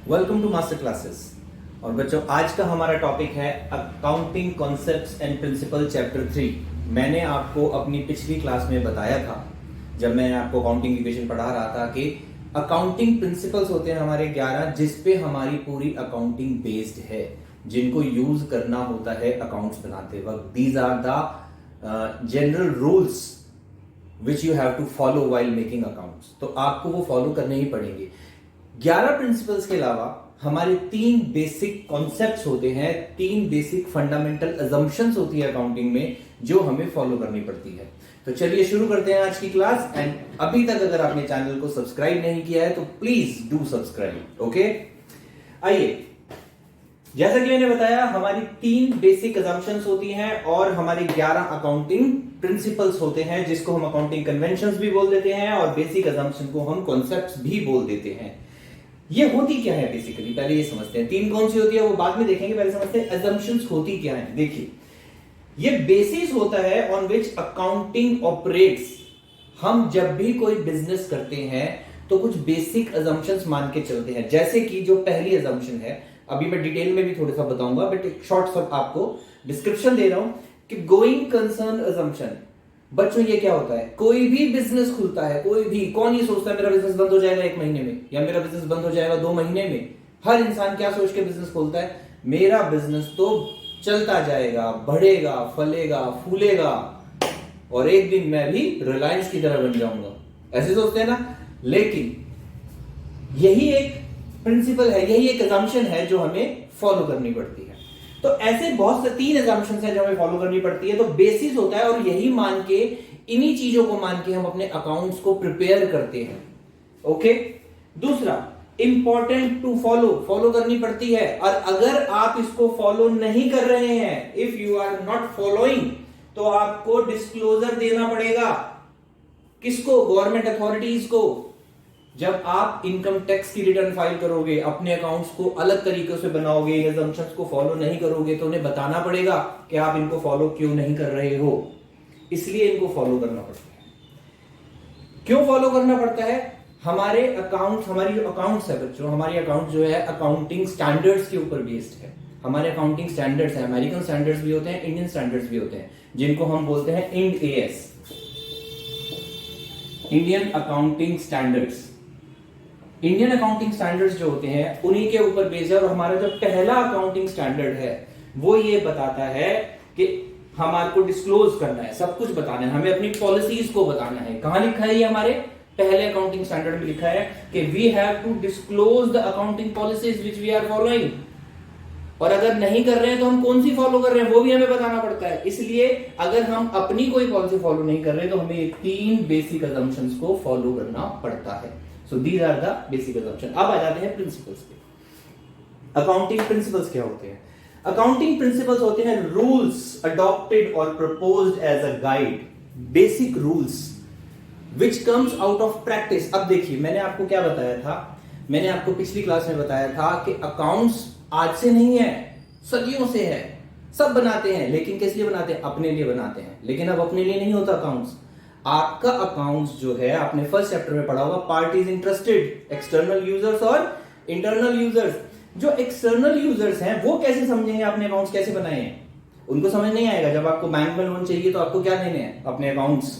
Welcome to master classes. और बच्चों, आज का हमारा टॉपिक है accounting concepts and principle chapter 3। मैंने आपको अपनी पिछली क्लास में बताया था, जब मैं आपको अकाउंटिंग इक्वेशन पढ़ा रहा था, कि अकाउंटिंग प्रिंसिपल्स होते हैं हमारे 11, जिसपे हमारी पूरी अकाउंटिंग बेस्ड है, जिनको यूज करना होता है अकाउंट्स बनाते वक्त। These are the general rules which you have to follow while making accounts. तो आपको वो फॉलो करने ही पड़ेंगे। 11 प्रिंसिपल्स के अलावा हमारे 3 बेसिक कॉन्सेप्ट्स होते हैं, 3 बेसिक फंडामेंटल अजम्पशंस होती है अकाउंटिंग में, जो हमें फॉलो करनी पड़ती है। तो चलिए शुरू करते हैं आज की क्लास। एंड अभी तक अगर आपने चैनल को सब्सक्राइब नहीं किया है तो प्लीज डू सब्सक्राइब। ओके, आइए, जैसा कि मैंने बताया, हमारी 3 बेसिक अजम्पशंस होती हैं और हमारे 11 अकाउंटिंग प्रिंसिपल्स होते हैं, जिसको हम अकाउंटिंग कन्वेंशंस भी बोल देते हैं और बेसिक अजम्पशन को हम कॉन्सेप्ट्स भी बोल देते हैं। ये होती क्या है बेसिकली, पहले ये समझते हैं। 3 कौन सी होती है वो बाद में देखेंगे, पहले समझते हैं अजम्पशंस होती क्या है। देखिए, ये बेसिस होता है ऑन विच अकाउंटिंग ऑपरेट्स। हम जब भी कोई बिजनेस करते हैं तो कुछ बेसिक अजम्पशंस मान के चलते हैं। जैसे कि जो पहली अजम्पशन है, अभी मैं डिटेल में भी थोड़ा सा बताऊंगा, बट एक शॉर्ट सा आपको डिस्क्रिप्शन दे रहा हूं कि गोइंग कंसर्न अजम्पशन। बच्चों, ये क्या होता है? कोई भी बिजनेस खुलता है, कोई भी, कौन ये सोचता है मेरा बिजनेस बंद हो जाएगा 1 महीने में, या मेरा बिजनेस बंद हो जाएगा 2 महीने में? हर इंसान क्या सोच के बिजनेस खोलता है? मेरा बिजनेस तो चलता जाएगा, बढ़ेगा, फलेगा, फूलेगा और एक दिन मैं भी रिलायंस की तरह बन जाऊंगा। ऐसे सोचते हैं ना? लेकिन यही एक प्रिंसिपल है, यही एक अजम्पशन है जो हमें फॉलो करनी पड़ती है। तो ऐसे बहुत से 3 अजम्पशंस हैं जो हमें फॉलो करनी पड़ती है। तो बेसिस होता है और यही मान के, इन्हीं चीजों को मान के हम अपने अकाउंट्स को प्रिपेयर करते हैं। ओके, दूसरा, इंपॉर्टेंट टू फॉलो करनी पड़ती है। और अगर आप इसको फॉलो नहीं कर रहे हैं, if you are not following, तो आपको डिस्क्लोजर देना पड़ेगा। किसको? गवर्नमेंट अथॉरिटीज को। जब आप इनकम टैक्स की रिटर्न फाइल करोगे, अपने अकाउंट्स को अलग तरीके से बनाओगे, इन अजम्पशंस को फॉलो नहीं करोगे, तो उन्हें बताना पड़ेगा कि आप इनको फॉलो क्यों नहीं कर रहे हो। इसलिए इनको फॉलो करना पड़ता है। क्यों फॉलो करना पड़ता है? हमारे अकाउंट्स, हमारी जो अकाउंट्स है बच्चों, हमारी अकाउंट जो है अकाउंटिंग स्टैंडर्ड्स के ऊपर बेस्ड है। हमारे अकाउंटिंग स्टैंडर्ड्स है, अमेरिकन स्टैंडर्ड्स भी होते हैं, इंडियन स्टैंडर्ड्स भी होते हैं, जिनको हम बोलते हैं Ind AS, Indian accounting standards. Indian accounting standards जो होते हैं उन्हीं के ऊपर बेस्ड है। और हमारा जो पहला अकाउंटिंग स्टैंडर्ड है वो ये बताता है कि हमारे को डिस्क्लोज करना है, सब कुछ बताना है, हमें अपनी पॉलिसीज को बताना है। कहां लिखा है ये? हमारे पहले अकाउंटिंग स्टैंडर्ड में लिखा है कि we have to disclose the accounting policies which we are following. और अगर नहीं कर रहे हैं तो हम कौन सी फॉलो कर रहे हैं वो भी हमें बताना पड़ता है। इसलिए अगर हम अपनी कोई पॉलिसी फॉलो नहीं कर रहे तो हमें ये 3 बेसिक अजम्पशंस को फॉलो करना पड़ता है। So these are the basic assumption. अब आ जाते हैं प्रिंसिपल्स पे। अकाउंटिंग प्रिंसिपल्स क्या होते हैं? अकाउंटिंग प्रिंसिपल्स होते हैं रूल्स अडॉप्टेड और proposed as a guide, basic rules which comes out of practice. अब देखिए, मैंने आपको क्या बताया था? मैंने आपको पिछली क्लास में बताया था कि अकाउंट्स आज से नहीं है, सदियों से है। सब बनाते हैं, लेकिन किस लिए बनाते हैं? अपने लिए बनाते हैं। लेकिन अब अपने लिए नहीं होता अकाउंट्स। आपका अकाउंट्स जो है, आपने फर्स्ट चैप्टर में पढ़ा होगा, पार्टीज इंटरेस्टेड, एक्सटर्नल यूजर्स और इंटरनल यूजर्स। जो एक्सटर्नल यूजर्स हैं वो कैसे समझेंगे आपने अकाउंट्स कैसे बनाए हैं? उनको समझ नहीं आएगा। जब आपको बैंक में लोन चाहिए तो आपको क्या देने हैं? अपने अकाउंट्स,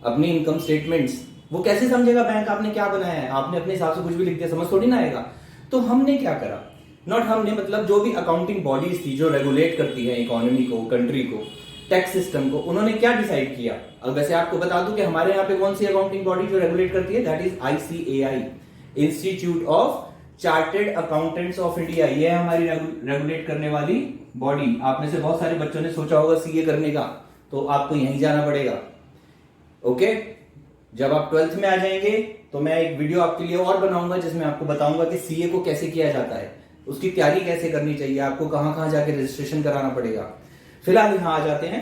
अपनी इनकम स्टेटमेंट्स। वो कैसे समझेगा बैंक आपने क्या बनाया है? आपने अपने हिसाब से कुछ भी लिख दिया, समझ थोड़ी ना आएगा। तो हमने क्या करा, नॉट हमने, मतलब जो भी अकाउंटिंग बॉडीज थी जो रेगुलेट करती है इकोनॉमी को, कंट्री को, टैक्स सिस्टम को, उन्होंने क्या डिसाइड किया? अब वैसे आपको बता दूं कि हमारे यहाँ पे कौन सी अकाउंटिंग बॉडी जो रेगुलेट करती है, that is ICAI, institute of chartered accountants of India. ये है हमारी रेगुलेट करने वाली बॉडी। आप में से बहुत सारे बच्चों ने सोचा होगा CA करने का, तो आपको यहीं जाना पड़ेगा। ओके, जब आप 12th में आ जाएंगे तो मैं एक वीडियो आपके लिए और बनाऊंगा जिसमें आपको बताऊंगा कि CA को कैसे किया जाता है, उसकी तैयारी कैसे करनी चाहिए, आपको कहां कहां जाके रजिस्ट्रेशन कराना पड़ेगा। फिलहाल यहां आ जाते हैं।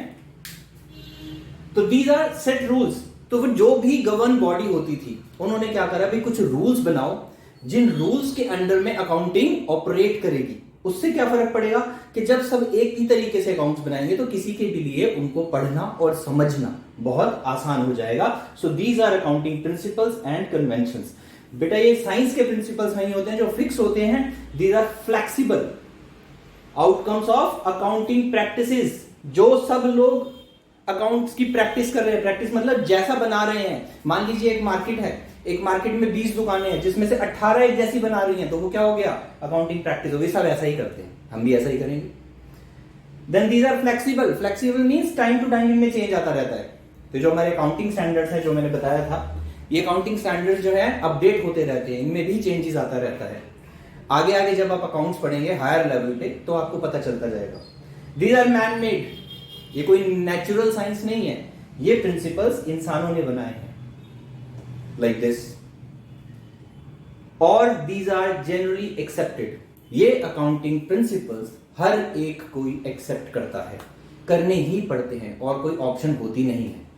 तो दीज आर सेट रूल्स। तो जो भी गवर्न बॉडी होती थी उन्होंने क्या करा, भाई कुछ रूल्स बनाओ जिन रूल्स के अंडर में अकाउंटिंग ऑपरेट करेगी। उससे क्या फर्क पड़ेगा कि जब सब एक ही तरीके से अकाउंट्स बनाएंगे तो किसी के भी लिए उनको पढ़ना और समझना बहुत आसान हो जाएगा। So these are accounting principles and conventions. बेटा ये साइंस के प्रिंसिपल्स नहीं होते हैं जो फिक्स होते हैं, these are flexible outcomes of accounting practices. जो सब लोग अकाउंट्स की प्रैक्टिस कर रहे हैं, प्रैक्टिस मतलब जैसा बना रहे हैं, मान लीजिए एक मार्केट है, एक मार्केट में 20 दुकानें हैं जिसमें से 18 एक जैसी बना रही हैं, तो वो क्या हो गया, अकाउंटिंग प्रैक्टिस हो गई। सब ऐसा ही करते हैं, हम भी ऐसा ही करेंगे। Then these are flexible, flexible means time to time इनमें चेंज आता रहता है। तो जो हमारे अकाउंटिंग स्टैंडर्ड्स हैं जो मैंने बताया था, ये अकाउंटिंग स्टैंडर्ड्स जो है अपडेट होते रहते हैं, इनमें भी चेंजेस आता रहता है। आगे आगे जब आप अकाउंट्स पढ़ेंगे हायर लेवल पे तो आपको पता चलता जाएगा। दीज आर मैन मेड, ये कोई नेचुरल साइंस नहीं है, ये प्रिंसिपल्स इंसानों ने बनाए हैं, लाइक दिस। और दीज आर जनरली एक्सेप्टेड, ये अकाउंटिंग प्रिंसिपल्स हर एक कोई एक्सेप्ट करता है, करने ही पड़ते हैं और कोई ऑप्शन होती नहीं है।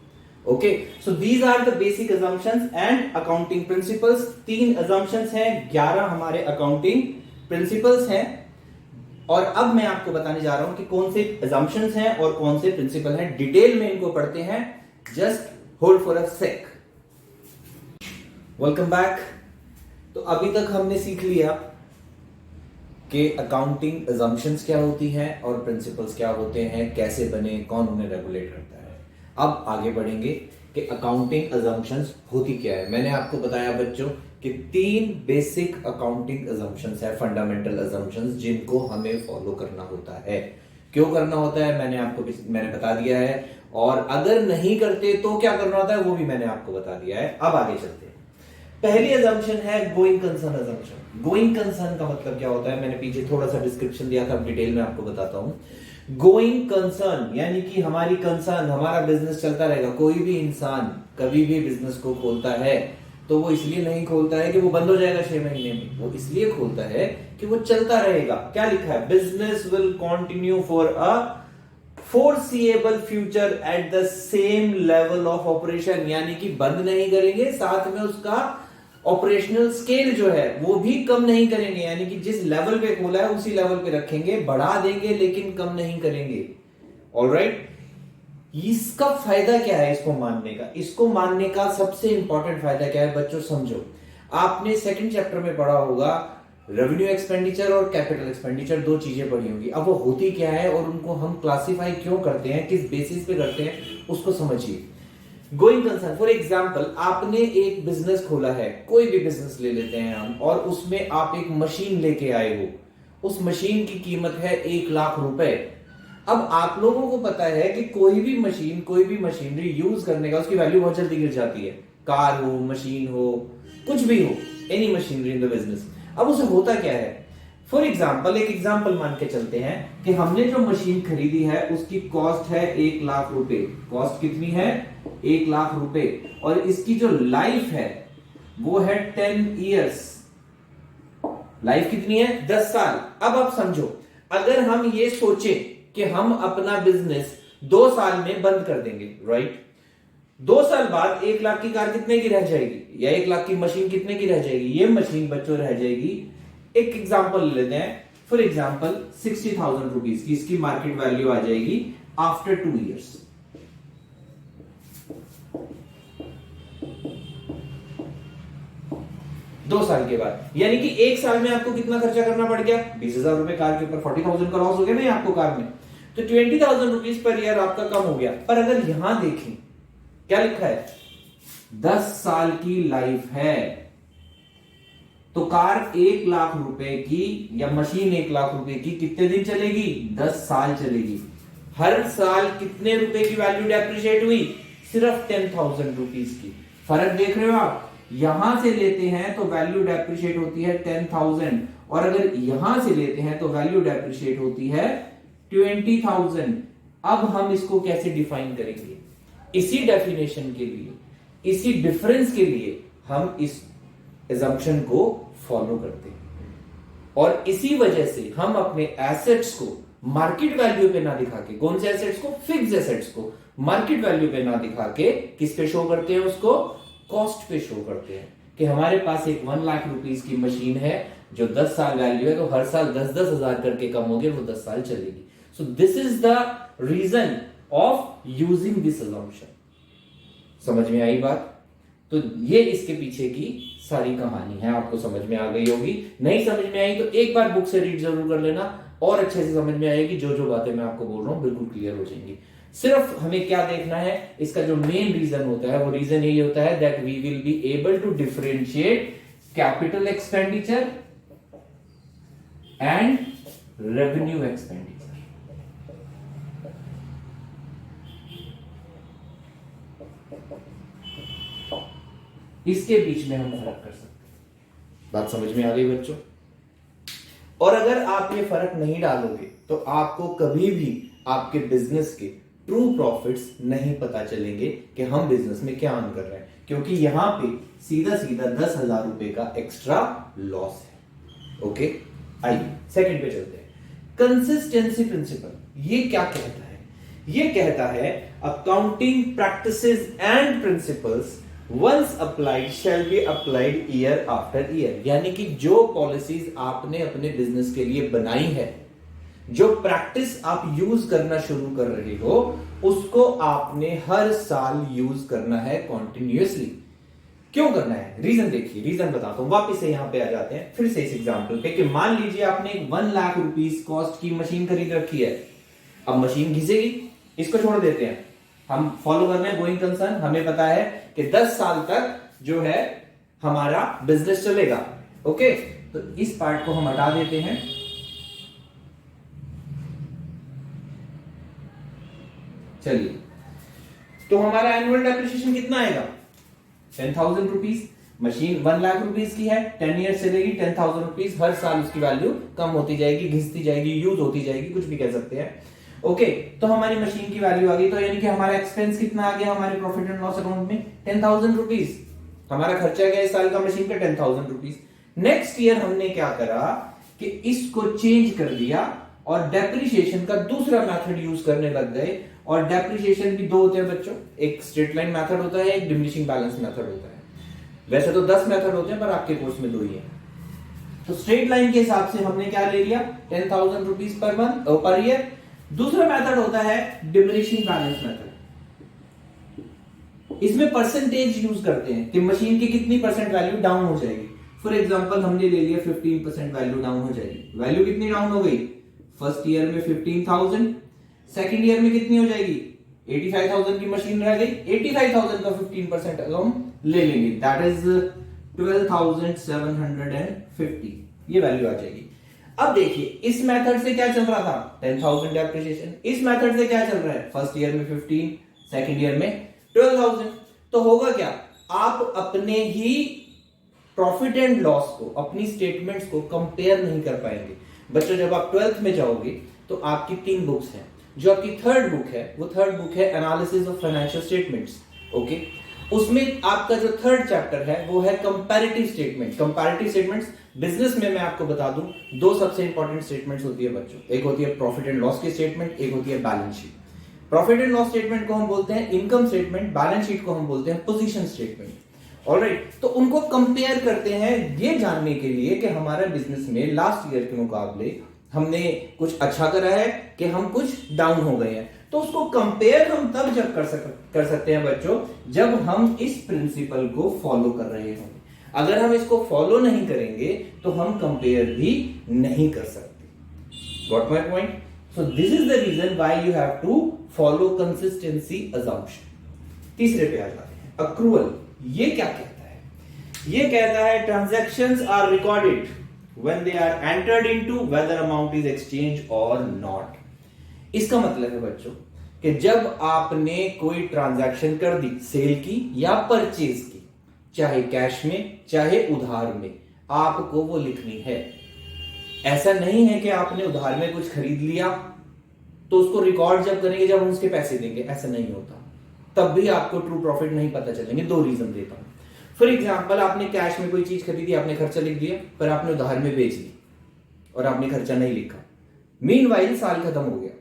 Okay, so these are the basic assumptions and accounting principles. 3 assumptions हैं, 11 हमारे अकाउंटिंग प्रिंसिपल्स हैं। और अब मैं आपको बताने जा रहा हूं कि कौन से अजम्पशंस हैं और कौन से प्रिंसिपल हैं। डिटेल में इनको पढ़ते हैं, just hold for a sec. Welcome back. तो अभी तक हमने सीख लिया कि अकाउंटिंग अजम्पशंस क्या होती हैं और प्रिंसिपल्स क्या होते हैं, कैसे बने, कौन उन्हें रेगुलेट करता है। अब आगे बढ़ेंगे कि अकाउंटिंग अजम्पशंस होती क्या है। मैंने आपको बताया बच्चों कि 3 बेसिक अकाउंटिंग अजम्पशंस है, फंडामेंटल अजम्पशंस, जिनको हमें फॉलो करना होता है। क्यों करना होता है मैंने बता दिया है, और अगर नहीं करते तो क्या करना होता है वो भी मैंने आपको बता दिया है। अब आगे चलते हैं। पहली अजम्पशन है going concern assumption. Going concern का मतलब क्या होता है, मैंने पीछे थोड़ा सा डिस्क्रिप्शन दिया था, डिटेल में आपको बताता हूं। गोइंग कंसर्न यानी कि हमारी कंसर्न, हमारा बिजनेस चलता रहेगा। कोई भी इंसान कभी भी बिजनेस को खोलता है तो वो इसलिए नहीं खोलता है कि वो बंद हो जाएगा 6 महीने में, वो इसलिए खोलता है कि वो चलता रहेगा। क्या लिखा है, business will continue for a foreseeable future at the same level of operation, यानी कि बंद नहीं करेंगे, साथ में उसका ऑपरेशनल स्केल जो है वो भी कम नहीं करेंगे, यानी कि जिस लेवल पे खोला है उसी लेवल पे रखेंगे, बढ़ा देंगे लेकिन कम नहीं करेंगे। ऑलराइट, इसका फायदा क्या है इसको मानने का? इसको मानने का सबसे इंपॉर्टेंट फायदा क्या है बच्चों, समझो। आपने 2nd चैप्टर में पढ़ा होगा रेवेन्यू एक्सपेंडिचर और कैपिटल एक्सपेंडिचर, 2 चीजें पढ़ी होंगी। अब वो होती क्या है और उनको हम क्लासिफाई क्यों करते हैं, किस बेसिस पे करते हैं, उसको समझिए। गोइंग कंसर्न, फॉर एग्जाम्पल आपने एक बिजनेस खोला है, कोई भी बिजनेस ले लेते हैं हम, और उसमें आप एक मशीन लेके आए हो। उस मशीन की कीमत है 1 लाख रुपए। अब आप लोगों को पता है कि कोई भी मशीन, कोई भी मशीनरी यूज करने का उसकी वैल्यू बहुत जल्दी गिर जाती है। कार हो, मशीन हो, कुछ भी हो, any machinery in the business. अब उसे होता क्या है, फॉर एग्जाम्पल एक एग्जाम्पल मान के चलते हैं कि हमने जो मशीन खरीदी है उसकी कॉस्ट है 1 लाख रुपए। कॉस्ट कितनी है, 1 लाख रुपए, और इसकी जो लाइफ है वो है 10 ईयर्स। लाइफ कितनी है, 10 साल। अब आप समझो, अगर हम ये सोचे कि हम अपना बिजनेस 2 साल में बंद कर देंगे, राइट, 2 साल बाद 1 लाख की कार कितने की रह जाएगी, या 1 लाख की मशीन कितने की रह जाएगी? ये मशीन बच्चों रह जाएगी, एक एग्जांपल लेते हैं, फॉर एग्जांपल 60,000 रुपीज की इसकी मार्केट वैल्यू आ जाएगी आफ्टर 2 ईयर्स। दो साल के बाद, यानी कि 1 साल में आपको कितना खर्चा करना पड़ गया, 20,000 रुपए कार के ऊपर, 40,000 का लॉस हो गया ना आपको कार में, तो 20,000 रुपीज पर ईयर आपका कम हो गया। पर अगर यहां देखें क्या लिखा है, 10 साल की लाइफ है, तो कार 1 लाख रुपए की या मशीन 1 लाख रुपए की कितने दिन चलेगी, 10 साल चलेगी। हर साल कितने रुपए की वैल्यू डेप्रिशिएट हुई, सिर्फ 10,000 रुपीज की। फर्क देख रहे हो आप, यहां से लेते हैं तो वैल्यू डेप्रिशिएट होती है 10,000, और अगर यहां से लेते हैं तो वैल्यू डेप्रिशिएट होती है 20,000। अब हम इसको कैसे डिफाइन करेंगे, इसी डेफिनेशन के लिए, इसी डिफरेंस के लिए हम इस assumption को फॉलो करते हैं, और इसी वजह से हम अपने एसेट्स को मार्केट वैल्यू पे ना दिखा के, कौन से एसेट्स को, फिक्स्ड एसेट्स को मार्केट वैल्यू पे ना दिखा के किस पे शो करते हैं, उसको कॉस्ट पे शो करते हैं। कि हमारे पास एक 1 लाख रुपीस की मशीन है जो 10 साल वैल्यू है, तो हर साल 10-10 हजार करके कम होगी, वो 10 साल चलेगी। So this is the reason of using this assumption। समझ में आई बात? तो ये इसके पीछे की सारी कहानी है, आपको समझ में आ गई होगी। नहीं समझ में आई तो एक बार बुक से रीड जरूर कर लेना और अच्छे से समझ में आएगी। जो जो बातें मैं आपको बोल रहा हूं बिल्कुल क्लियर हो जाएंगी। सिर्फ हमें क्या देखना है, इसका जो मेन रीजन होता है वो रीजन यही होता है that we will be able to differentiate capital expenditure and revenue expenditure. इसके बीच में हम फर्क कर सकते हैं। बात समझ में आ गई बच्चों? और अगर आप ये फर्क नहीं डालोगे तो आपको कभी भी आपके बिजनेस के ट्रू प्रॉफिट्स नहीं पता चलेंगे कि हम बिजनेस में क्या अर्न कर रहे हैं, क्योंकि यहां पे सीधा सीधा 10,000 रुपए का एक्स्ट्रा लॉस है। ओके, आइए सेकंड पे चलते हैं। कंसिस्टेंसी प्रिंसिपल ये क्या कहता है? ये कहता है accounting practices and principles once applied shall be applied year after year. यानी कि जो पॉलिसीज आपने अपने बिजनेस के लिए बनाई है, जो प्रैक्टिस आप यूज करना शुरू कर रहे हो, उसको आपने हर साल यूज करना है कॉन्टिन्यूअसली। क्यों करना है? रीजन देखिए, रीजन बताता हूं। वापिस से यहां पे आ जाते हैं फिर से इस एग्जांपल पे कि मान लीजिए आपने 1 लाख रुपीस कॉस्ट की मशीन खरीद रखी है। अब मशीन घिसेगी, इसको छोड़ देते हैं, हम फॉलो कर रहे हैं गोइंग कंसर्न। हमें पता है कि 10 साल तक जो है हमारा बिजनेस चलेगा। ओके, तो इस पार्ट को हम हटा देते हैं। चलिए, तो हमारा एनुअल डेप्रिसिएशन कितना आएगा? 10,000 रुपीज। मशीन 1 लाख रुपीज की है, 10 ईयर चलेगी, 10,000 रुपीज। हर साल उसकी वैल्यू कम होती जाएगी, घिसती जाएगी, यूज होती जाएगी, कुछ भी कह सकते हैं। ओके, तो हमारी मशीन की वैल्यू आ गई, तो यानी कि हमारा एक्सपेंस कितना आ गया हमारे प्रॉफिट एंड लॉस अकाउंट में? 10,000 रुपीज। हमारा खर्चा गया इस साल का मशीन पे 10,000 रुपीज। नेक्स्ट ईयर हमने क्या करा कि इसको चेंज कर दिया और डेप्रिसिएशन का दूसरा मेथड यूज करने लग गए। और डेप्रिसिएशन भी 2 होते हैं बच्चों, एक स्ट्रेट लाइन मेथड होता है, एक डिमिनिशिंग बैलेंस मेथड होता है। वैसे तो 10 मेथड होते हैं पर आपके कोर्स में 2 ही है। तो स्ट्रेट लाइन के हिसाब से हमने क्या ले लिया? 10,000 rupees per month per year. दूसरा मेथड होता है डिमिनिशिंग बैलेंस मेथड। इसमें परसेंटेज यूज करते हैं कि मशीन की कितनी परसेंट वैल्यू डाउन हो जाएगी। फॉर एग्जांपल हमने ले लिया 15% वैल्यू डाउन हो जाएगी। वैल्यू कितनी डाउन हो गई? फर्स्ट ईयर में 15,000, सेकंड ईयर में कितनी हो जाएगी? 85,000 की मशीन रह गई। 85,000 का 15% हम ले लेंगे, दैट इज 12,750। ये वैल्यू आ जाएगी। अब देखिए इस मेथड से क्या चल रहा था? 10,000 डेप्रिसिएशन। इस मेथड से क्या चल रहा है? फर्स्ट ईयर में 15, सेकंड ईयर में 12,000। तो होगा क्या? आप अपने ही प्रॉफिट एंड लॉस को, अपनी स्टेटमेंट्स को कंपेयर नहीं कर पाएंगे। बच्चों जब आप 12th में जाओगे तो आपकी 3 बुक्स हैं। जो आपकी थर्ड बुक है वो थर्ड बुक है analysis of financial statements. Okay, उसमें आपका जो थर्ड चैप्टर है वो है comparative statement. Comparative statements business में मैं आपको बता दूं 2 सबसे इंपॉर्टेंट स्टेटमेंट्स होती है बच्चों। एक होती है प्रॉफिट एंड लॉस की स्टेटमेंट, एक होती है balance sheet. Profit and loss statement को हम बोलते हैं इनकम स्टेटमेंट, बैलेंस शीट को हम बोलते हैं पोजीशन स्टेटमेंट। ऑलराइट, तो उनको कंपेयर करते हैं ये जानने के लिए कि हमारा बिजनेस में लास्ट ईयर के मुकाबले हमने कुछ अच्छा करा है कि हम कुछ डाउन हो गए हैं। तो उसको कंपेयर हम तब जब कर सकते हैं बच्चों जब हम इस प्रिंसिपल को फॉलो कर रहे होंगे। अगर हम इसको फॉलो नहीं करेंगे तो हम कंपेयर भी नहीं कर सकते। Got my point? So this is the reason why you have to follow consistency assumption. तीसरे पे आ जाते हैं, अक्रूवल। ये क्या कहता है? ये कहता है transactions are recorded when they are entered into whether amount is exchanged or not। इसका मतलब है बच्चों कि जब आपने कोई ट्रांजैक्शन कर दी सेल की या परचेज की, चाहे कैश में चाहे उधार में, आपको वो लिखनी है। ऐसा नहीं है कि आपने उधार में कुछ खरीद लिया तो उसको रिकॉर्ड जब करेंगे जब हम उसके पैसे देंगे, ऐसा नहीं होता। तब भी आपको ट्रू प्रॉफिट नहीं पता चलेंगे। 2 रीजन देता हूं। फॉर एग्जाम्पल आपने कैश में कोई चीज खरीदी, आपने खर्चा लिख दिया, पर आपने उधार में बेच दी और आपने खर्चा नहीं लिखा। मीनवाइल साल खत्म हो गया।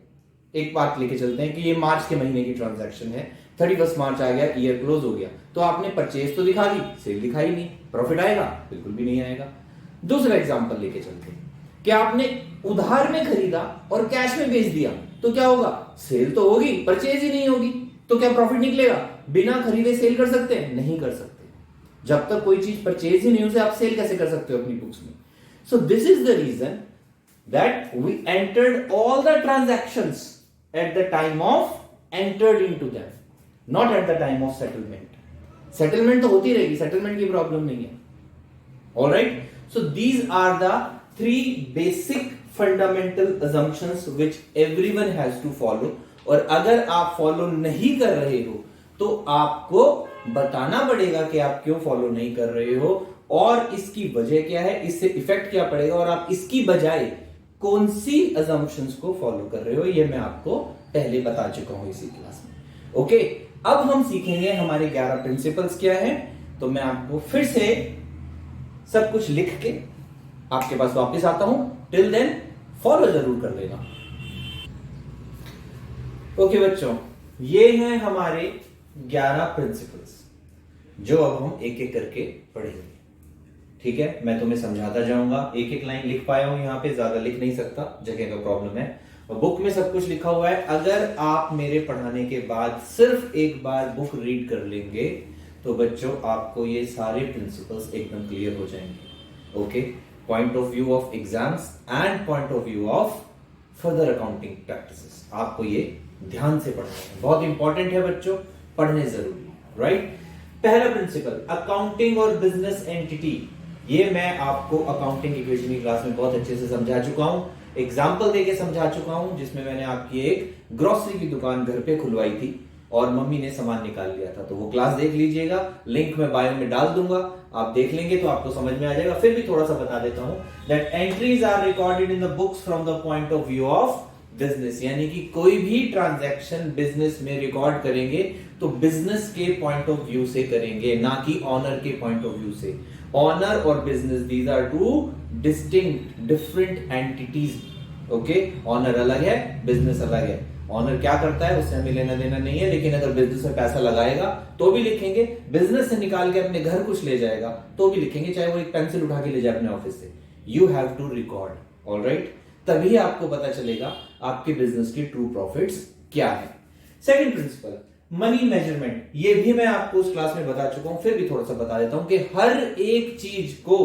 एक बात लेके चलते हैं कि ये मार्च के महीने की ट्रांजैक्शन है, 31 मार्च आ गया, ईयर क्लोज हो गया, तो आपने परचेज तो दिखा दी, सेल दिखाई नहीं, प्रॉफिट आएगा? बिल्कुल भी नहीं आएगा। दूसरा एग्जाम्पल लेके चलते हैं कि आपने उधार में खरीदा और कैश में बेच दिया, तो क्या होगा? सेल तो होगी, परचेज ही नहीं होगी, तो क्या प्रॉफिट निकलेगा? बिना खरीदे सेल कर सकते हैं? नहीं कर सकते। जब तक कोई चीज परचेज ही नहीं हुई आप सेल कैसे कर सकते हो अपनी बुक्स में? So this is the reason that we entered all the transactions at the time of entered into them, not at the time of settlement. Settlement तो होती रहेगी, सेटलमेंट की प्रॉब्लम नहीं है। Alright, so these are the 3 basic fundamental assumptions which everyone has to follow। और अगर आप follow नहीं कर रहे हो तो आपको बताना पड़ेगा कि आप क्यों फॉलो नहीं कर रहे हो और इसकी वजह क्या है, इससे इफेक्ट क्या पड़ेगा और आप इसकी बजाय कौन सी assumptions को फॉलो कर रहे हो, ये मैं आपको पहले बता चुका हूं इसी क्लास में। ओके, अब हम सीखेंगे हमारे 11 प्रिंसिपल्स क्या है। तो मैं आपको फिर से सब कुछ लिख के आपके पास वापस आता हूं, टिल देन फॉलो जरूर कर लेना। ओके बच्चों, ये हैं हमारे 11 प्रिंसिपल्स जो अब हम एक एक करके पढ़ेंगे। ठीक है, मैं तुम्हें समझाता जाऊंगा, एक एक लाइन लिख पाया हूं, यहां पे ज्यादा लिख नहीं सकता, जगह का प्रॉब्लम है। और बुक में सब कुछ लिखा हुआ है। अगर आप मेरे पढ़ाने के बाद सिर्फ एक बार बुक रीड कर लेंगे तो बच्चों आपको ये सारे प्रिंसिपल्स एकदम क्लियर हो जाएंगे। Okay, point of view of exams and point of view of further accounting practices, आपको ये ध्यान से पढ़ना है, बहुत इंपॉर्टेंट है बच्चों, पढ़ने जरूरी है। राइट, पहला प्रिंसिपल अकाउंटिंग और बिजनेस एंटिटी। ये मैं आपको अकाउंटिंग इक्वेशन की क्लास में बहुत अच्छे से समझा चुका हूं, एग्जाम्पल देके समझा चुका हूं, जिसमें मैंने आपकी एक ग्रोसरी की दुकान घर पे खुलवाई थी और मम्मी ने सामान निकाल लिया था। तो वो क्लास देख लीजिएगा, लिंक मैं बायो में डाल दूंगा, आप देख लेंगे तो आपको समझ में आ जाएगा। फिर भी थोड़ा सा बता देता हूं that entries are recorded in the books from the point of view of business, यानी कि कोई भी ट्रांजैक्शन बिजनेस में रिकॉर्ड करेंगे तो बिजनेस के पॉइंट ऑफ व्यू से करेंगे, ना कि ऑनर के पॉइंट ऑफ व्यू से। ऑनर और business, these are 2 distinct different entities. Okay, owner अलग है, बिजनेस अलग है। ऑनर क्या करता है उससे हमें लेना देना नहीं है, लेकिन अगर बिजनेस में पैसा लगाएगा तो भी लिखेंगे, बिजनेस से निकाल के अपने घर कुछ ले जाएगा तो भी लिखेंगे, चाहे वो एक पेंसिल उठा के ले जाए अपने ऑफिस से। You have to record. Alright, तभी आपको पता चलेगा आपके बिजनेस की ट्रू प्रॉफिट्स क्या है। सेकंड प्रिंसिपल मनी मेजरमेंट, ये भी मैं आपको उस क्लास में बता चुका हूं, फिर भी थोड़ा सा बता देता हूं कि हर एक चीज को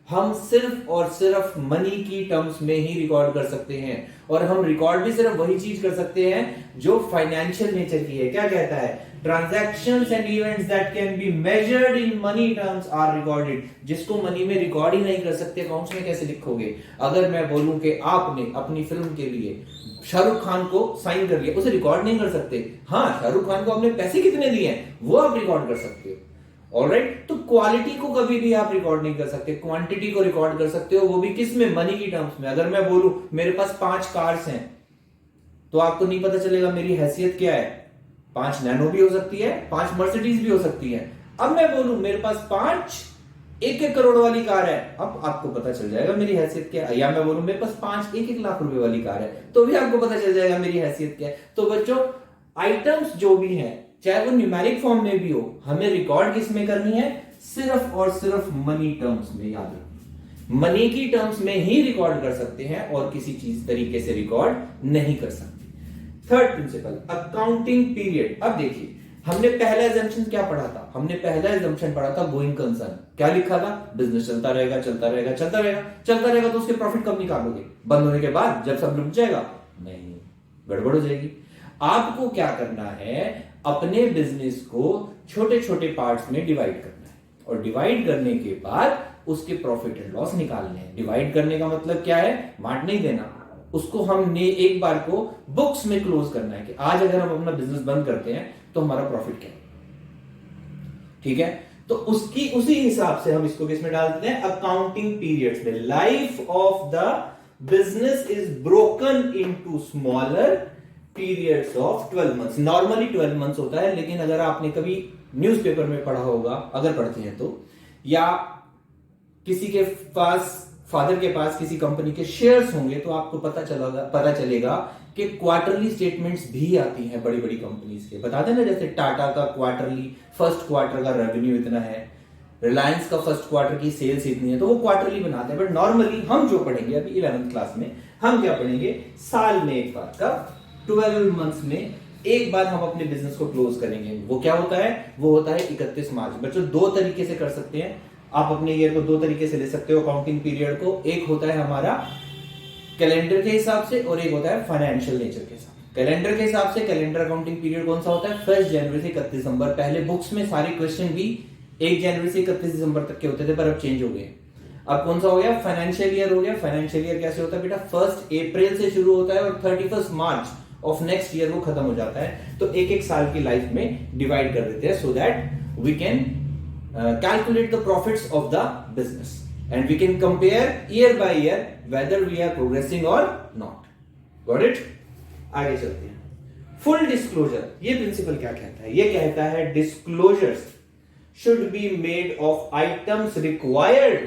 हम सिर्फ और सिर्फ मनी की टर्म्स में ही रिकॉर्ड कर सकते हैं, और हम रिकॉर्ड भी सिर्फ वही चीज कर सकते हैं जो फाइनेंशियल नेचर की है। क्या कहता है, transactions and events that can be measured in money terms are recorded. जिसको मनी में रिकॉर्ड ही नहीं कर सकते, अकाउंट्स में कैसे लिखोगे? अगर मैं बोलूं कि आपने अपनी फिल्म के लिए शाहरुख खान को साइन कर लिया, उसे रिकॉर्ड नहीं कर सकते। हाँ, शाहरुख खान को आपने पैसे कितने दिए हैं वो आप रिकॉर्ड कर सकते हो। ऑलराइट, तो क्वालिटी को कभी भी आप रिकॉर्ड नहीं कर सकते, क्वांटिटी को रिकॉर्ड कर सकते हो, वो भी किस में, मनी की टर्म्स में। अगर मैं बोलूं मेरे पास 5 कार्स हैं तो आपको नहीं पता चलेगा मेरी हैसियत क्या है। 5 नैनो भी हो सकती है, 5 मर्सिडीज भी हो सकती है। अब मैं बोलूं मेरे पास 5 1-1 करोड़ वाली कार है, अब आपको पता चल जाएगा मेरी हैसियत क्या है। या मैं बोलूं मेरे पास 5 1-1 लाख रुपए वाली कार है, तो भी आपको पता चल जाएगा मेरी हैसियत क्या है। तो बच्चों, आइटम्स जो भी हैं, चाहे वो न्यूमेरिक फॉर्म में भी हो, हमें रिकॉर्ड किस में करनी है, सिर्फ और सिर्फ मनी टर्म्स में। याद रखिए, मनी की टर्म्स में ही रिकॉर्ड कर सकते हैं और किसी चीज तरीके से रिकॉर्ड नहीं कर सकते। Third principal accounting period. अब देखिए, हमने पहला एजम्पशन क्या पढ़ा था, हमने पहला एजम्पशन पढ़ा था गोइंग कंसर्न। क्या लिखा था, बिजनेस चलता रहेगा चलता रहेगा चलता रहेगा चलता रहेगा। तो उसके प्रॉफिट कब निकालोगे, बंद होने के बाद, जब सब लुट जाएगा? नहीं, गड़बड़ हो जाएगी। आपको क्या करना है, अपने बिजनेस को छोटे छोटे पार्ट्स में डिवाइड करना है, और डिवाइड करने के बाद उसके प्रॉफिट एंड लॉस निकालने हैं। डिवाइड करने का मतलब क्या है, बांट नहीं देना, उसको हमने एक बार को बुक्स में क्लोज करना है कि आज अगर हम अपना बिजनेस बंद करते हैं तो हमारा प्रॉफिट क्या है। ठीक है, तो उसी हिसाब से हम इसको किसमें डालते हैं, अकाउंटिंग पीरियड्स में। Life of the business is broken into smaller periods of 12 months. Normally 12 months होता है, लेकिन अगर आपने कभी न्यूज़पेपर में पढ़ा होगा, अगर पढ़ते हैं तो, या किसी के पास, फादर के पास किसी कंपनी के शेयर्स होंगे, तो आपको पता चलेगा कि क्वार्टरली स्टेटमेंट्स भी आती हैं बड़ी बड़ी कंपनीज के। बता देना, जैसे टाटा का क्वार्टरली, फर्स्ट क्वार्टर का रेवेन्यू इतना है, रिलायंस का फर्स्ट क्वार्टर की सेल्स इतनी है, तो वो क्वार्टरली बनाते हैं। बट नॉर्मली हम जो पढ़ेंगे अभी 11th क्लास में, हम क्या पढ़ेंगे, साल में एक बार का 12 मंथ्स में एक बार हम अपने बिजनेस को क्लोज करेंगे। वो क्या होता है? वो होता है 31 मार्च। बच्चों दो तरीके से कर सकते हैं आप, अपने ईयर को दो तरीके से ले सकते हो अकाउंटिंग पीरियड को। एक होता है हमारा कैलेंडर के हिसाब से और एक होता है फाइनेंशियल नेचर के हिसाब से। कैलेंडर के हिसाब से कैलेंडर अकाउंटिंग पीरियड कौन सा होता है? 1 जनवरी से 31 दिसंबर। पहले बुक्स में सारे क्वेश्चन भी 1 जनवरी से 31 दिसंबर तक के होते थे, पर अब चेंज हो गए। अब कौन सा हो गया? फाइनेंशियल ईयर हो गया। फाइनेंशियल ईयर कैसे होता है बेटा? 1 अप्रैल से शुरू होता है और 31 मार्च ऑफ नेक्स्ट ईयर वो खत्म हो जाता है। तो एक एक साल की लाइफ में डिवाइड कर देते हैं, so that we can calculate the profits of the business and we can compare year by year whether we are progressing or not. Got it? आगे चलते हैं। फुल डिस्क्लोजर, ये प्रिंसिपल क्या कहता है? ये कहता है disclosures should be made of items required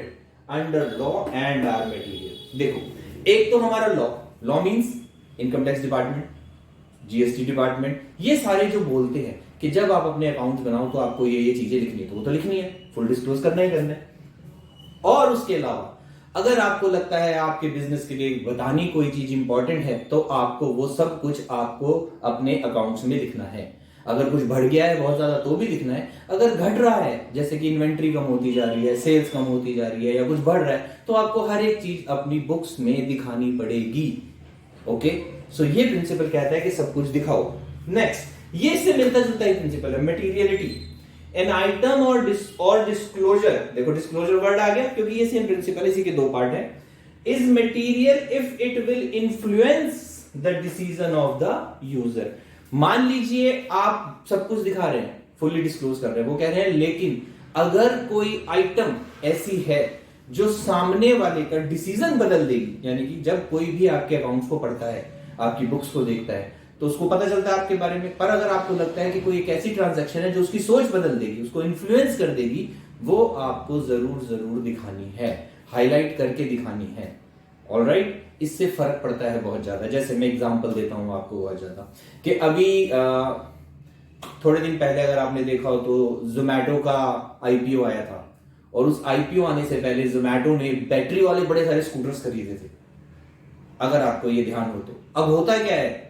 under law and are material। देखो, एक तो हमारा law means income tax department, GST department, ये सारे जो बोलते हैं कि जब आप अपने अकाउंट्स बनाओ तो आपको ये चीजें लिखनी है, तो वो तो लिखनी है, फुल डिस्क्लोज करना ही करना है। और उसके अलावा अगर आपको लगता है आपके बिजनेस के लिए बतानी कोई चीज इंपॉर्टेंट है, तो आपको वो सब कुछ आपको अपने अकाउंट्स में लिखना है। अगर कुछ बढ़ गया है बहुत ज्यादा तो भी लिखना है, अगर घट रहा है जैसे कि इन्वेंट्री कम होती जा रही है, सेल्स कम होती जा रही है या कुछ बढ़ रहा है, तो आपको हर एक चीज अपनी बुक्स में दिखानी पड़ेगी। ओके, सो ये प्रिंसिपल कहता है कि सब कुछ दिखाओ। नेक्स्ट, ये इससे मिलता जुलता ही प्रिंसिपल है, मटेरियलिटी। एन आइटम और डिस्क्लोजर, देखो डिस्क्लोजर वर्ड आ गया क्योंकि ये सेम प्रिंसिपल, इसी के दो पार्ट है। Is material if it will influence the decision of the user. मान लीजिए आप सब कुछ दिखा रहे हैं, फुल्ली डिस्क्लोज कर रहे हैं, वो कह रहे हैं लेकिन अगर कोई आइटम ऐसी है जो सामने वाले का डिसीजन बदल देगी, यानी कि जब कोई भी आपके अकाउंट्स को पढ़ता है, आपकी बुक्स को देखता है, तो उसको पता चलता है आपके बारे में। पर अगर आपको लगता है कि कोई एक ऐसी ट्रांजैक्शन है जो उसकी सोच बदल देगी, उसको इन्फ्लुएंस कर देगी, वो आपको जरूर दिखानी है, हाईलाइट करके दिखानी है। ऑलराइट, इससे फर्क पड़ता है बहुत ज्यादा। जैसे मैं एग्जांपल देता हूं आपको बहुत ज्यादा कि अभी थोड़े दिन पहले अगर आपने देखा हो तो जोमैटो का आईपीओ आया था, और उस आईपीओ आने से पहले जोमैटो ने बैटरी वाले बड़े सारे स्कूटर्स खरीदे थे, अगर आपको ये ध्यान हो तो। अब होता क्या है,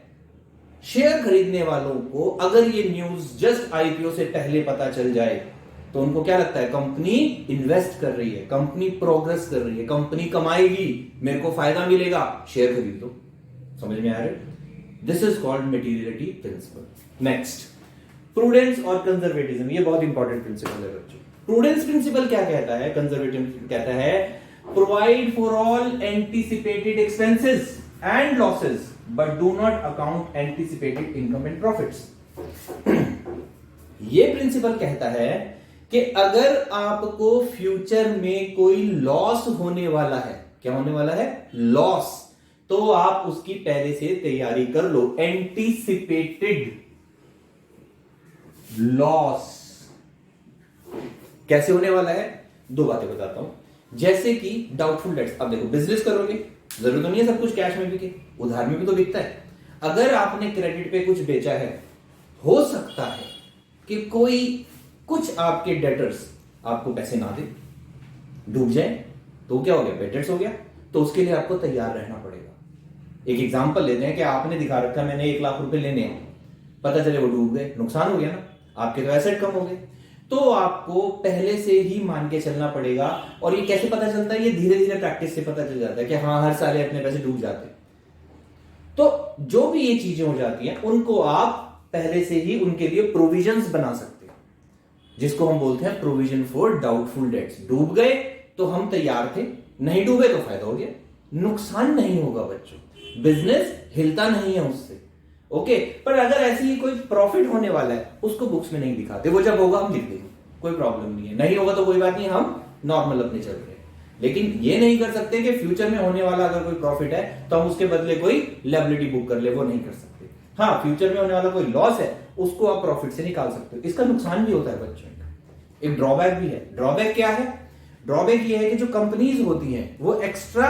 शेयर खरीदने वालों को अगर ये न्यूज जस्ट आईपीओ से पहले पता चल जाए तो उनको क्या लगता है, कंपनी इन्वेस्ट कर रही है, कंपनी प्रोग्रेस कर रही है, कंपनी कमाएगी, मेरे को फायदा मिलेगा, शेयर खरीद लो। समझ में आ रहा है? This is called materiality principle. Next, prudence और कंजर्वेटिज्म, ये बहुत इंपॉर्टेंट प्रिंसिपल है बच्चों। प्रूडेंस प्रिंसिपल क्या कहता है, कंजर्वेटिज्म कहता है provide for all anticipated expenses and losses but do not account anticipated income and profits. ये प्रिंसिपल कहता है कि अगर आपको फ्यूचर में कोई लॉस होने वाला है, क्या होने वाला है, लॉस, तो आप उसकी पहले से तैयारी कर लो। एंटीसिपेटेड लॉस कैसे होने वाला है, दो बातें बताता हूं। जैसे कि डाउटफुल डेट्स, अब देखो बिजनेस करोगे, जरूरत तो नहीं है सब कुछ कैश में बिके, उधार में भी तो बिकता है। अगर आपने क्रेडिट पे कुछ बेचा है, हो सकता है कि कोई कुछ आपके डेटर्स आपको पैसे ना दे, डूब जाए, तो क्या हो गया, बैड डेट्स हो गया, तो उसके लिए आपको तैयार रहना पड़ेगा। एक एग्जांपल लेते हैं कि आपने दिखा रखा मैंने 1 लाख रुपए लेने हैं, पता चले वो डूब गए, नुकसान हो गया ना, आपके तो एसेट कम हो गए। तो आपको पहले से ही मान के चलना पड़ेगा। और ये कैसे पता चलता है, ये धीरे धीरे प्रैक्टिस से पता चल जाता है कि हाँ हर साल अपने पैसे डूब जाते हैं। तो जो भी ये चीजें हो जाती हैं उनको आप पहले से ही उनके लिए प्रोविजंस बना सकते हैं, जिसको हम बोलते हैं प्रोविजन फॉर डाउटफुल डेट्स। डूब गए तो हम तैयार थे, नहीं डूबे तो फायदा हो गया, नुकसान नहीं होगा बच्चों, बिजनेस हिलता नहीं है उससे। ओके, पर अगर ऐसी ही कोई प्रॉफिट होने वाला है, उसको बुक्स में नहीं दिखाते, वो जब होगा हम लिख देंगे, कोई प्रॉब्लम नहीं है, नहीं होगा तो कोई बात नहीं, हम नॉर्मल अपने चल रहे हैं। लेकिन ये नहीं कर सकते कि फ्यूचर में होने वाला अगर कोई प्रॉफिट है तो हम उसके बदले कोई लायबिलिटी बुक कर ले, वो नहीं कर सकते। हाँ, फ्यूचर में होने वाला कोई लॉस है उसको आप प्रॉफिट से निकाल सकते हो। इसका नुकसान भी होता है बच्चों का, एक ड्रॉबैक भी है। ड्रॉबैक क्या है, ड्रॉबैक ये है कि जो कंपनीज होती हैं वो एक्स्ट्रा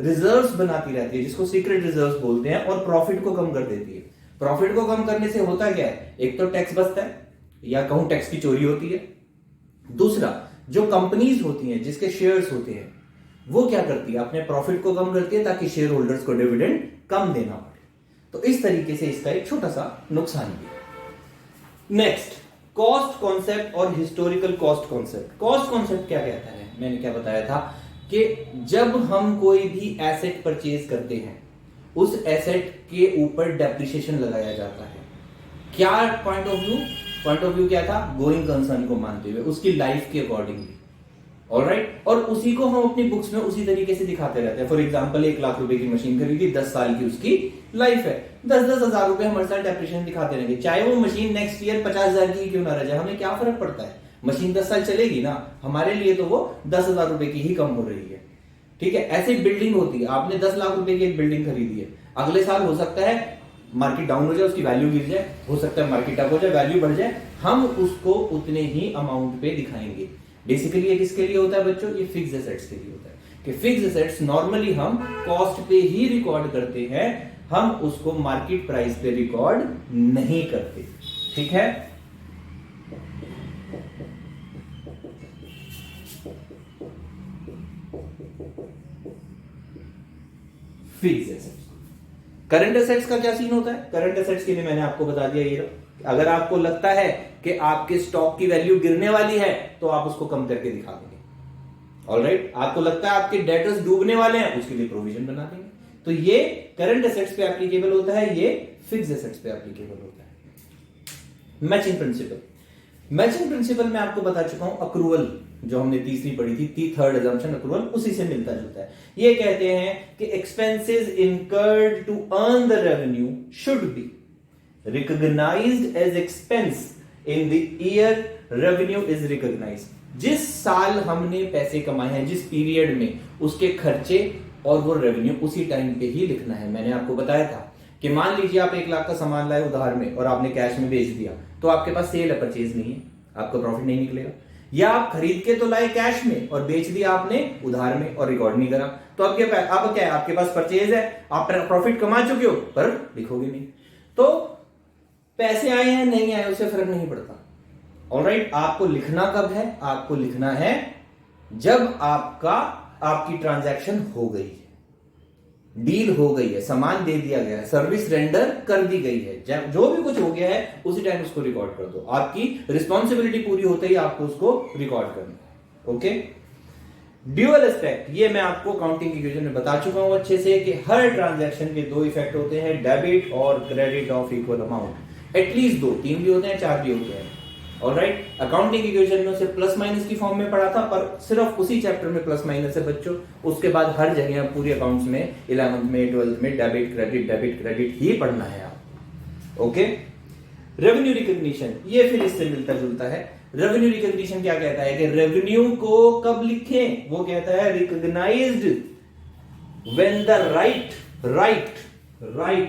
रिजर्व्स बनाती रहती है, जिसको सीक्रेट रिजर्व्स बोलते हैं, और प्रॉफिट को कम कर देती है। प्रॉफिट को कम करने से होता क्या है, एक तो टैक्स बचता है या कहूं टैक्स की चोरी होती है। दूसरा, जो कंपनीज होती हैं जिसके शेयर्स होते हैं वो क्या करती है, अपने प्रॉफिट को कम करती है ताकि शेयर होल्डर्स को डिविडेंड कम देना पड़े। तो इस तरीके से इसका एक छोटा सा नुकसान भी है। नेक्स्ट, कॉस्ट कॉन्सेप्ट और historical cost concept. Cost concept क्या कहता है, मैंने क्या बताया था कि जब हम कोई भी एसेट परचेज करते हैं उस एसेट के ऊपर डेप्रिसिएशन लगाया जाता है। क्या पॉइंट ऑफ व्यू क्या था, गोइंग कंसर्न को मानते हुए उसकी लाइफ के अकॉर्डिंगली, ऑलराइट। और उसी को हम अपनी बुक्स में उसी तरीके से दिखाते रहते हैं। फॉर एग्जांपल 1 लाख रुपए की मशीन खरीदी, 10 साल की उसकी लाइफ है, 10-10 हजार रुपए हमारे साथ डेप्रिसिएशन दिखाते रहेंगे, चाहे वो मशीन नेक्स्ट ईयर 50,000 की क्यों ना रह जाए, हमें क्या फर्क पड़ता है, मशीन 10 साल चलेगी ना, हमारे लिए तो वो 10,000 रुपए की ही कम हो रही है। ठीक है, ऐसे बिल्डिंग होती है, आपने 10 लाख रुपए की एक बिल्डिंग खरीदी है, अगले साल हो सकता है मार्केट डाउन हो जाए, उसकी वैल्यू गिर जाए, हो सकता है मार्केट अप हो जाए, वैल्यू बढ़ जाए, हम उसको उतने ही अमाउंट पे दिखाएंगे। बेसिकली ये किसके लिए होता है बच्चों, ये फिक्स्ड एसेट्स के लिए होता है कि फिक्स्ड एसेट्स नॉर्मली हम कॉस्ट पे ही रिकॉर्ड करते हैं, हम उसको मार्केट प्राइस पे रिकॉर्ड नहीं करते। ठीक है, फिक्स्ड एसेट्स। करंट एसेट्स का क्या सीन होता है, करंट एसेट्स के लिए मैंने आपको बता दिया, ये अगर आपको लगता है कि आपके स्टॉक की वैल्यू गिरने वाली है तो आप उसको कम करके दिखा देंगे, ऑलराइट। आपको लगता है आपके डेटर्स डूबने वाले हैं, उसके लिए प्रोविजन बना देंगे। तो ये करंट एसेट्स पे एप्लीकेबल होता है, ये फिक्स्ड एसेट्स पे एप्लीकेबल होता है। मैचिंग प्रिंसिपल, मैचिंग प्रिंसिपल मैं आपको बता चुका हूं, अक्रूवल जो हमने तीसरी पढ़ी थी, थर्ड अजम्पशन अक्रूवल, उसी से मिलता जुलता है। ये कहते हैं कि expenses incurred to earn the revenue should be recognised as expense in the year revenue is recognised. जिस साल हमने पैसे कमाए हैं, जिस पीरियड में, उसके खर्चे और वो रेवेन्यू उसी टाइम पे ही लिखना है। मैंने आपको बताया था कि मान लीजिए आप 1 लाख का सामान लाए उधार में और आपने कैश में बेच दिया, तो आपके पास सेल है, परचेज नहीं है, आपका प्रॉफिट नहीं निकलेगा। या आप खरीद के तो लाए कैश में और बेच दिया आपने उधार में और रिकॉर्ड नहीं करा, तो अब क्या है, आपके पास परचेज है, आप प्रॉफिट कमा चुके हो पर लिखोगे नहीं। तो पैसे आए हैं नहीं आए उससे फर्क नहीं पड़ता, ऑलराइट। आपको लिखना कब है, आपको लिखना है जब आपकी ट्रांजैक्शन हो गई है, डील हो गई है, सामान दे दिया गया है, सर्विस रेंडर कर दी गई है, जो भी कुछ हो गया है उसी टाइम उसको रिकॉर्ड कर दो। आपकी रिस्पॉन्सिबिलिटी पूरी होते ही आपको उसको रिकॉर्ड करना है। ओके, ड्यूअल एस्पेक्ट, ये मैं आपको काउंटिंग इक्वेशन में बता चुका हूं अच्छे से कि हर ट्रांजैक्शन के 2 इफेक्ट होते हैं, डेबिट और credit of equal amount. At least 2, 3 भी होते हैं, 4 भी होते हैं, ऑलराइट। अकाउंटिंग इक्वेशन में सिर्फ प्लस माइनस की फॉर्म में पढ़ा था, पर सिर्फ उसी चैप्टर में प्लस माइनस है बच्चों। उसके बाद हर जगह पूरी अकाउंट्स में 11th में 12th में डेबिट क्रेडिट ही पढ़ना है आप। ओके, रेवेन्यू रिकॉग्निशन, ये फिर इससे मिलता जुलता है। रेवेन्यू रिकॉग्निशन क्या कहता है कि रेवेन्यू को कब लिखें, वो कहता है रिकॉग्नाइज्ड व्हेन द राइट,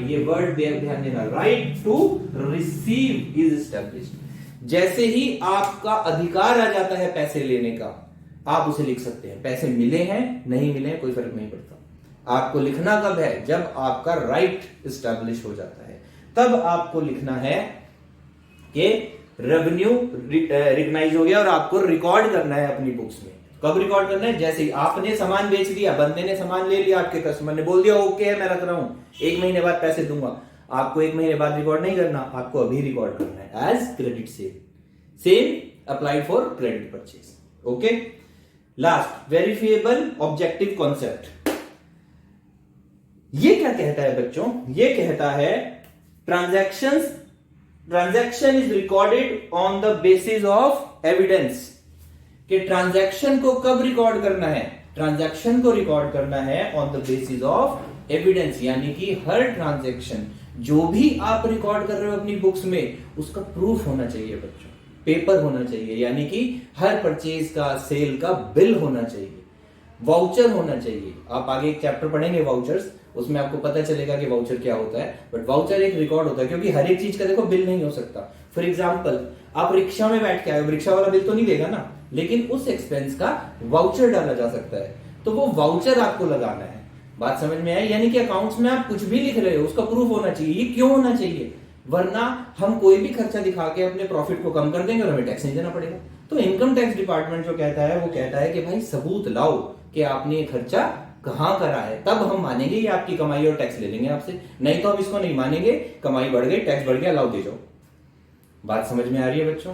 ये वर्ड ध्यान देना, right to receive is established. जैसे ही आपका अधिकार आ जाता है पैसे लेने का, आप उसे लिख सकते हैं। पैसे मिले हैं नहीं मिले हैं कोई फर्क नहीं पड़ता, आपको लिखना कब है, जब आपका राइट एस्टैब्लिश हो जाता है, तब आपको लिखना है कि रेवेन्यू रिकॉग्नाइज हो गया और आपको रिकॉर्ड करना है अपनी बुक्स में। कब रिकॉर्ड करना है, जैसे ही आपने सामान बेच दिया, बंदे ने सामान ले लिया, आपके कस्टमर ने बोल दिया ओके है मैं रख रहा हूं, 1 महीने बाद पैसे दूंगा, आपको 1 महीने बाद रिकॉर्ड नहीं करना, आपको अभी रिकॉर्ड करना है as credit sale. Same applied for credit purchase. Okay, last, verifiable objective concept. ये क्या कहता है बच्चों, ये कहता है transaction is recorded on the basis of evidence. कि ट्रांजैक्शन को कब रिकॉर्ड करना है, ट्रांजैक्शन को रिकॉर्ड करना है on the basis of evidence, यानी कि हर ट्रांजैक्शन जो भी आप रिकॉर्ड कर रहे हो अपनी बुक्स में, उसका प्रूफ होना चाहिए बच्चों, पेपर होना चाहिए, यानी कि हर परचेज का, सेल का बिल होना चाहिए, वाउचर होना चाहिए। आप आगे एक चैप्टर पढ़ेंगे वाउचर्स, उसमें आपको पता चलेगा कि वाउचर क्या होता है, बट वाउचर एक रिकॉर्ड होता है, क्योंकि हर एक चीज का देखो बिल नहीं हो सकता। फॉर एग्जाम्पल, आप रिक्शा में बैठ के आए, रिक्शा वाला बिल तो नहीं देगा ना, लेकिन उस एक्सपेंस का वाउचर डाला जा सकता है, तो वो वाउचर आपको लगाना है। बात समझ में आई, यानी कि अकाउंट्स में आप कुछ भी लिख रहे हो उसका प्रूफ होना चाहिए। ये क्यों होना चाहिए, वरना हम कोई भी खर्चा दिखा के अपने प्रॉफिट को कम कर देंगे और हमें टैक्स नहीं देना पड़ेगा। तो इनकम टैक्स डिपार्टमेंट जो कहता है वो कहता है कि भाई सबूत लाओ कि आपने ये खर्चा कहां करा है, तब हम मानेंगे ये आपकी कमाई और टैक्स ले लेंगे आपसे, नहीं तो हम इसको नहीं मानेंगे। कमाई बढ़ गई, टैक्स बढ़ गया, लाओ दे जाओ। बात समझ में आ रही है बच्चों?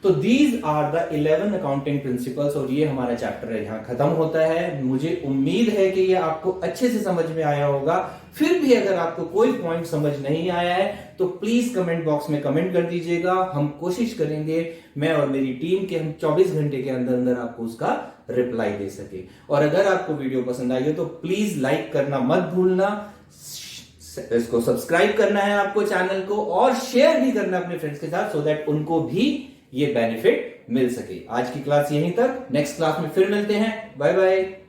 तो these are the 11 accounting principles, और ये हमारा चैप्टर है यहां खत्म होता है। मुझे उम्मीद है कि ये आपको अच्छे से समझ में आया होगा। फिर भी अगर आपको कोई पॉइंट समझ नहीं आया है तो प्लीज कमेंट बॉक्स में कमेंट कर दीजिएगा। हम कोशिश करेंगे, मैं और मेरी टीम के, हम 24 घंटे के अंदर अंदर आपको उसका रिप्लाई दे सके। और अगर आपको वीडियो पसंद आई हो तो प्लीज लाइक करना मत भूलना, इसको सब्सक्राइब करना है आपको चैनल को, और शेयर भी करना अपने फ्रेंड्स के साथ, सो दैट उनको भी ये बेनिफिट मिल सके। आज की क्लास यहीं तक, नेक्स्ट क्लास में फिर मिलते हैं। Bye bye.